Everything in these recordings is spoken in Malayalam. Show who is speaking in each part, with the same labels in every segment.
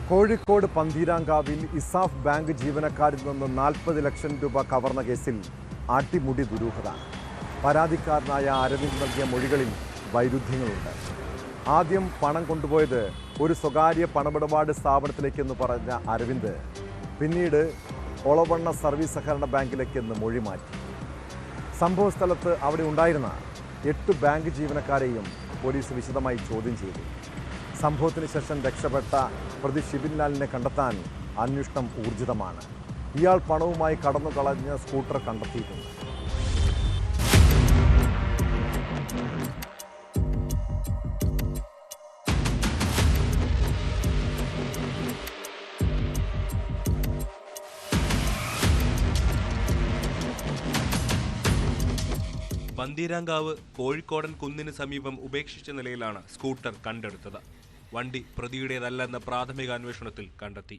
Speaker 1: കോഴിക്കോട് പന്തീരാങ്കാവിൽ ഇസാഫ് ബാങ്ക് ജീവനക്കാരിൽ നിന്ന് 40 ലക്ഷം രൂപ കവർന്ന കേസിൽ അടിമുടി ദുരൂഹത. പരാതിക്കാരനായ അരവിന്ദ് നൽകിയ മൊഴികളിൽ വൈരുദ്ധ്യങ്ങളുണ്ട്. ആദ്യം പണം കൊണ്ടുപോയത് ഒരു സ്വകാര്യ പണമിടപാട് സ്ഥാപനത്തിലേക്കെന്ന് പറഞ്ഞ അരവിന്ദ് പിന്നീട് ഒളവണ്ണ സർവീസ് സഹകരണ ബാങ്കിലേക്കെന്ന് മൊഴി മാറ്റി. സംഭവസ്ഥലത്ത് അവിടെ ഉണ്ടായിരുന്ന 8 ബാങ്ക് ജീവനക്കാരെയും പോലീസ് വിശദമായി ചോദ്യം ചെയ്തു. സംഭവത്തിന് ശേഷം രക്ഷപ്പെട്ട പ്രതി ഷിബിൻലാലിനെ കണ്ടെത്താൻ അന്വേഷണം ഊർജിതമാണ്. ഇയാൾ പണവുമായി കടന്നു കളഞ്ഞ സ്കൂട്ടർ കണ്ടെത്തിയിട്ടുണ്ട്.
Speaker 2: പന്തീരാങ്കാവ് കോഴിക്കോടൻ കുന്നിന് സമീപം ഉപേക്ഷിച്ച നിലയിലാണ് സ്കൂട്ടർ കണ്ടെടുത്തത്. വണ്ടി പ്രതിയുടേതല്ലെന്ന പ്രാഥമിക അന്വേഷണത്തിൽ കണ്ടെത്തി.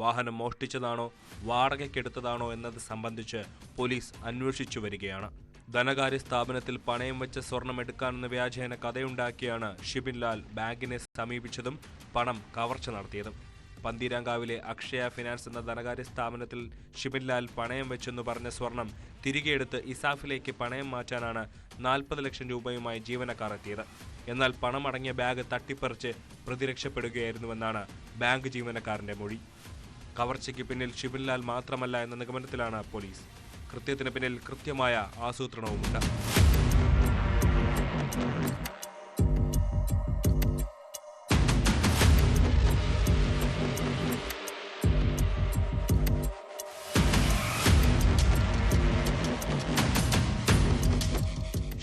Speaker 2: വാഹനം മോഷ്ടിച്ചതാണോ വാടകയ്ക്കെടുത്തതാണോ എന്നത് സംബന്ധിച്ച് പോലീസ് അന്വേഷിച്ചു വരികയാണ്. ധനകാര്യ സ്ഥാപനത്തിൽ പണയം വെച്ച സ്വർണം എടുക്കാനെന്ന വ്യാജേന കഥയുണ്ടാക്കിയാണ് ഷിബിൻലാൽ ബാങ്കിനെ സമീപിച്ചതും പണം കവർച്ച നടത്തിയതും. പന്തീരാങ്കാവിലെ അക്ഷയ ഫിനാൻസ് എന്ന ധനകാര്യ സ്ഥാപനത്തിൽ ഷിബിൻലാൽ പണയം വെച്ചെന്ന് പറഞ്ഞ സ്വർണം തിരികെ എടുത്ത് ഇസാഫിലേക്ക് പണയം മാറ്റാനാണ് 40 ലക്ഷം രൂപയുമായി ജീവനക്കാർ എത്തിയത്. എന്നാൽ പണമടങ്ങിയ ബാഗ് തട്ടിപ്പറിച്ച് പ്രതി രക്ഷപ്പെടുകയായിരുന്നുവെന്നാണ് ബാങ്ക് ജീവനക്കാരന്റെ മൊഴി. കവർച്ചയ്ക്ക് പിന്നിൽ ഷിബിൻലാൽ മാത്രമല്ല എന്ന നിഗമനത്തിലാണ് പോലീസ്. കൃത്യത്തിന് പിന്നിൽ കൃത്യമായ ആസൂത്രണവുമുണ്ട്.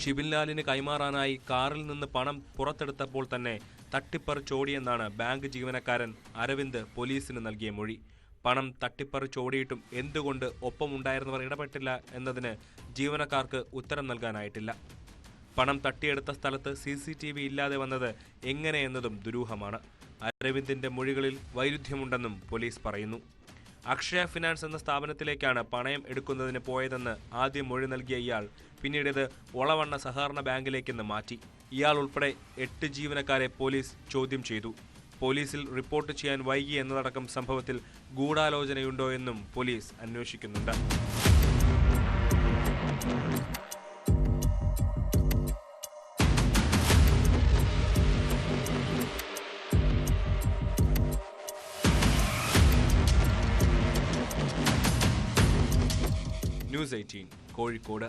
Speaker 2: ഷിബിൻലാലിന് കൈമാറാനായി കാറിൽ നിന്ന് പണം പുറത്തെടുത്തപ്പോൾ തന്നെ തട്ടിപ്പറിച്ചോടിയെന്നാണ് ബാങ്ക് ജീവനക്കാരൻ അരവിന്ദ് പോലീസിന് നൽകിയ മൊഴി. പണം തട്ടിപ്പറിച്ചോടിയിട്ടും എന്തുകൊണ്ട് ഒപ്പമുണ്ടായിരുന്നവർ ഇടപെട്ടില്ല എന്നതിന് ജീവനക്കാർക്ക് ഉത്തരം നൽകാനായിട്ടില്ല. പണം തട്ടിയെടുത്ത സ്ഥലത്ത് CCTV ഇല്ലാതെ വന്നത് എങ്ങനെയെന്നതും ദുരൂഹമാണ്. അരവിന്ദിന്റെ മൊഴികളിൽ വൈരുദ്ധ്യമുണ്ടെന്നും പോലീസ് പറയുന്നു. അക്ഷയ ഫിനാൻസ് എന്ന സ്ഥാപനത്തിലേക്കാണ് പണയം എടുക്കുന്നതിന് പോയതെന്ന് ആദ്യം മൊഴി നൽകിയ ഇയാൾ പിന്നീട് ഒളവണ്ണ സഹകരണ ബാങ്കിലേക്കെന്ന് മാറ്റി. ഇയാൾ ഉൾപ്പെടെ 8 ജീവനക്കാരെ പോലീസ് ചോദ്യം ചെയ്തു. പോലീസിൽ റിപ്പോർട്ട് ചെയ്യാൻ വൈകി എന്നതടക്കം സംഭവത്തിൽ ഗൂഢാലോചനയുണ്ടോ എന്നും പോലീസ് അന്വേഷിക്കുന്നുണ്ട്. News 18 കോഴിക്കോട്.